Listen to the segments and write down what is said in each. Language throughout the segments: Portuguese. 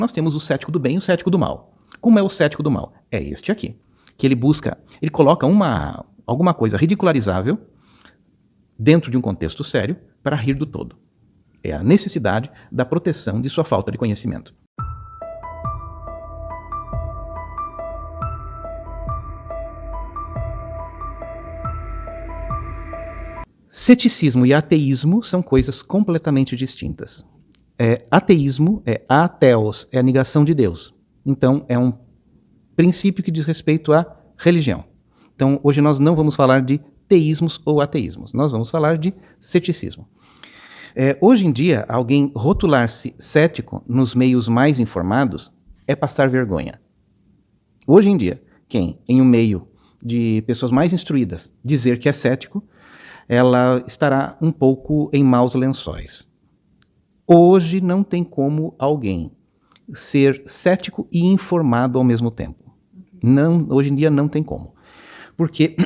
Nós temos o cético do bem e o cético do mal. Como é o cético do mal? É este aqui, que ele coloca alguma coisa ridicularizável dentro de um contexto sério para rir do todo. É a necessidade da proteção de sua falta de conhecimento. Ceticismo e ateísmo são coisas completamente distintas. Ateísmo é ateos, é a negação de Deus. Então, é um princípio que diz respeito à religião. Então, hoje nós não vamos falar de teísmos ou ateísmos, nós vamos falar de ceticismo. Hoje em dia, alguém rotular-se cético nos meios mais informados é passar vergonha. Hoje em dia, quem, em um meio de pessoas mais instruídas, dizer que é cético, ela estará um pouco em maus lençóis. Hoje não tem como alguém ser cético e informado ao mesmo tempo. Não, hoje em dia não tem como. Porque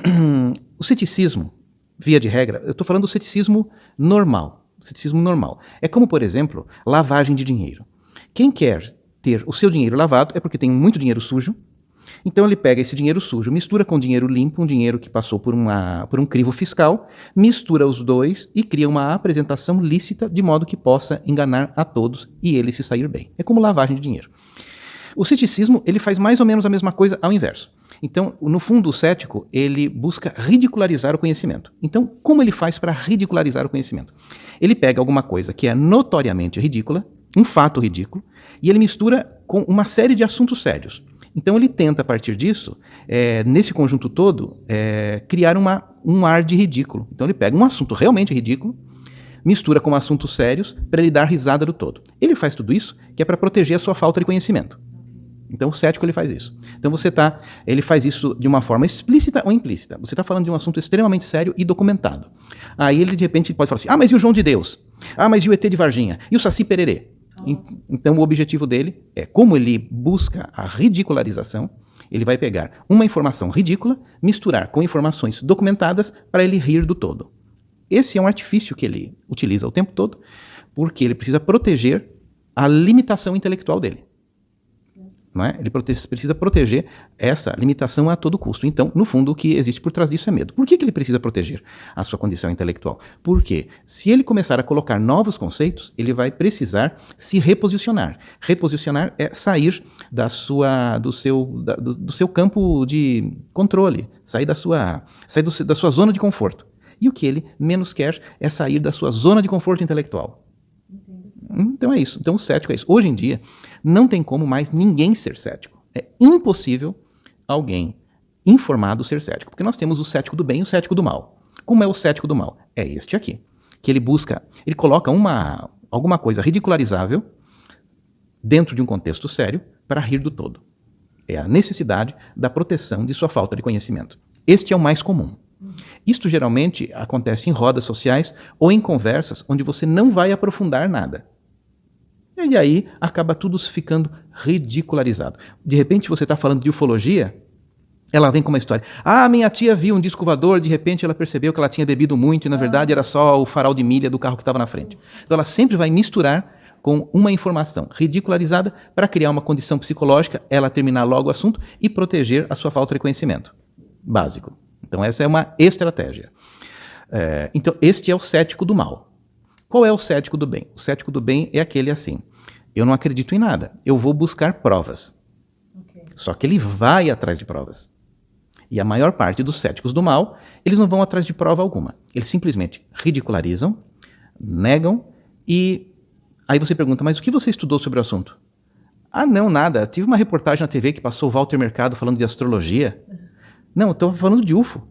o ceticismo, via de regra, eu estou falando do ceticismo normal. Ceticismo normal. É como, por exemplo, lavagem de dinheiro. Quem quer ter o seu dinheiro lavado é porque tem muito dinheiro sujo. Então ele pega esse dinheiro sujo, mistura com dinheiro limpo, um dinheiro que passou por um crivo fiscal, mistura os dois e cria uma apresentação lícita de modo que possa enganar a todos e ele se sair bem. É como lavagem de dinheiro. O ceticismo, ele faz mais ou menos a mesma coisa ao inverso. Então, no fundo, o cético, ele busca ridicularizar o conhecimento. Então, como ele faz para ridicularizar o conhecimento? Ele pega alguma coisa que é notoriamente ridícula, um fato ridículo, e ele mistura com uma série de assuntos sérios. Então ele tenta, a partir disso, nesse conjunto todo, criar um ar de ridículo. Então ele pega um assunto realmente ridículo, mistura com assuntos sérios para ele dar risada do todo. Ele faz tudo isso que é para proteger a sua falta de conhecimento. Então o cético ele faz isso. Então ele faz isso de uma forma explícita ou implícita. Você está falando de um assunto extremamente sério e documentado. Aí ele de repente pode falar assim, mas e o João de Deus? Mas e o ET de Varginha? E o Saci Pererê? Então o objetivo dele é, como ele busca a ridicularização, ele vai pegar uma informação ridícula, misturar com informações documentadas para ele rir do todo. Esse é um artifício que ele utiliza o tempo todo, porque ele precisa proteger a limitação intelectual dele. Não é? Ele precisa proteger essa limitação a todo custo. Então, no fundo, o que existe por trás disso é medo. Por que ele precisa proteger a sua condição intelectual? Porque se ele começar a colocar novos conceitos, ele vai precisar se reposicionar. Reposicionar é sair do seu campo de controle, sair da sua zona de conforto. E o que ele menos quer é sair da sua zona de conforto intelectual. Então é isso. Então o cético é isso. Hoje em dia, não tem como mais ninguém ser cético. É impossível alguém informado ser cético. Porque nós temos o cético do bem e o cético do mal. Como é o cético do mal? É este aqui. Que ele coloca alguma coisa ridicularizável dentro de um contexto sério para rir do todo. É a necessidade da proteção de sua falta de conhecimento. Este é o mais comum. Isto geralmente acontece em rodas sociais ou em conversas onde você não vai aprofundar nada. E aí acaba tudo ficando ridicularizado. De repente você está falando de ufologia, ela vem com uma história. Minha tia viu um disco voador, de repente ela percebeu que ela tinha bebido muito e na verdade era só o farol de milha do carro que estava na frente. Então ela sempre vai misturar com uma informação ridicularizada para criar uma condição psicológica, ela terminar logo o assunto e proteger a sua falta de conhecimento básico. Então essa é uma estratégia. Então este é o cético do mal. Qual é o cético do bem? O cético do bem é aquele assim, eu não acredito em nada, eu vou buscar provas. Só que ele vai atrás de provas. E a maior parte dos céticos do mal, eles não vão atrás de prova alguma. Eles simplesmente ridicularizam, negam e aí você pergunta, mas o que você estudou sobre o assunto? Não, nada. Tive uma reportagem na TV que passou o Walter Mercado falando de astrologia. Não, eu estou falando de UFO.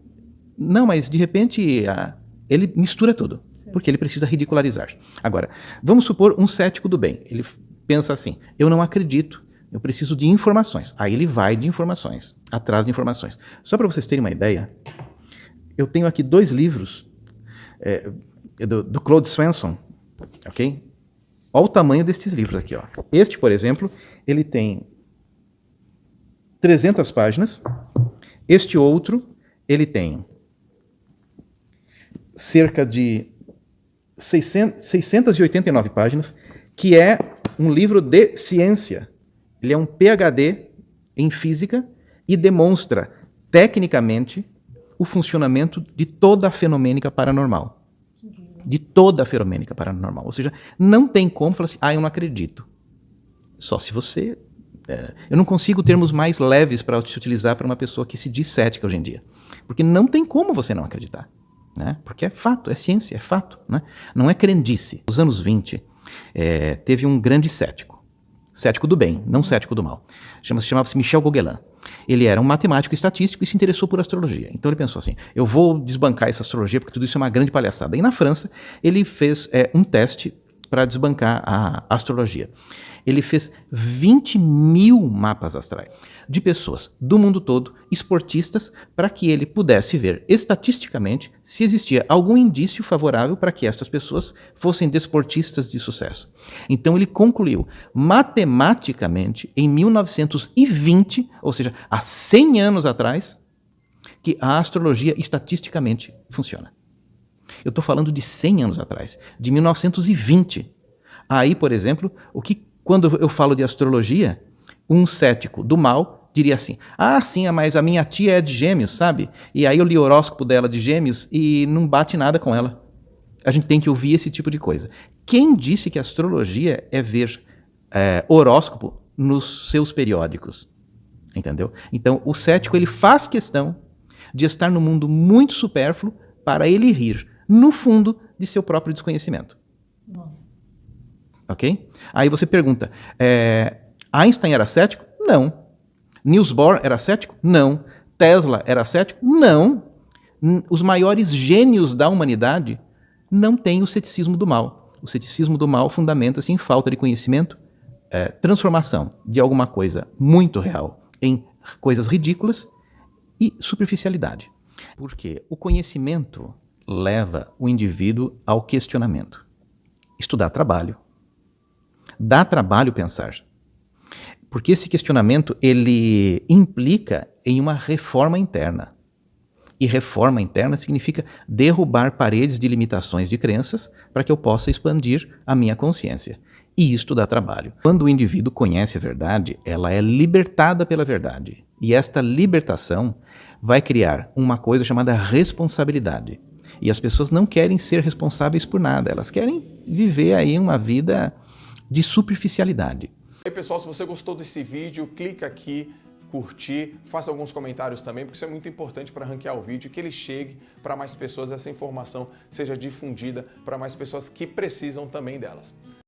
Não, mas de repente ele mistura tudo, porque ele precisa ridicularizar. Agora, vamos supor um cético do bem. Ele pensa assim, eu não acredito, eu preciso de informações. Aí ele vai de informações, atrás de informações. Só para vocês terem uma ideia, eu tenho aqui 2 livros do Claude Swenson, ok? Olha o tamanho destes livros aqui. Ó. Este, por exemplo, ele tem 300 páginas. Este outro, ele tem cerca de 689 páginas, que é um livro de ciência. Ele é um PhD em física e demonstra tecnicamente o funcionamento de toda a fenomênica paranormal. De toda a fenomênica paranormal. Ou seja, não tem como falar assim, eu não acredito. Só se você... eu não consigo termos mais leves para se utilizar para uma pessoa que se diz cética hoje em dia. Porque não tem como você não acreditar. Né? Porque é fato, é ciência, é fato. Né? Não é crendice. Nos anos 20, teve um grande cético. Cético do bem, não cético do mal. Chamava-se Michel Gauguelin. Ele era um matemático estatístico e se interessou por astrologia. Então ele pensou assim, eu vou desbancar essa astrologia porque tudo isso é uma grande palhaçada. E na França, ele fez um teste para desbancar a astrologia. Ele fez 20 mil mapas astrais de pessoas do mundo todo, esportistas, para que ele pudesse ver estatisticamente se existia algum indício favorável para que estas pessoas fossem desportistas de sucesso. Então ele concluiu matematicamente em 1920, ou seja, há 100 anos atrás, que a astrologia estatisticamente funciona. Eu estou falando de 100 anos atrás, de 1920. Aí, por exemplo, quando eu falo de astrologia, um cético do mal diria assim, sim, mas a minha tia é de Gêmeos, sabe? E aí eu li o horóscopo dela de Gêmeos e não bate nada com ela. A gente tem que ouvir esse tipo de coisa. Quem disse que a astrologia é ver horóscopo nos seus periódicos? Entendeu? Então, o cético ele faz questão de estar no mundo muito supérfluo para ele rir, no fundo, de seu próprio desconhecimento. Nossa. Ok? Aí você pergunta, Einstein era cético? Não. Niels Bohr era cético? Não. Tesla era cético? Não. Os maiores gênios da humanidade não têm o ceticismo do mal. O ceticismo do mal fundamenta-se em falta de conhecimento, transformação de alguma coisa muito real em coisas ridículas e superficialidade. Porque o conhecimento leva o indivíduo ao questionamento. Isto dá trabalho. Dá trabalho pensar. Porque esse questionamento ele implica em uma reforma interna. E reforma interna significa derrubar paredes de limitações de crenças para que eu possa expandir a minha consciência. E isto dá trabalho. Quando o indivíduo conhece a verdade, ela é libertada pela verdade. E esta libertação vai criar uma coisa chamada responsabilidade. E as pessoas não querem ser responsáveis por nada, elas querem viver aí uma vida de superficialidade. E aí, pessoal, se você gostou desse vídeo, clica aqui, curtir, faça alguns comentários também, porque isso é muito importante para ranquear o vídeo, que ele chegue para mais pessoas, essa informação seja difundida para mais pessoas que precisam também delas.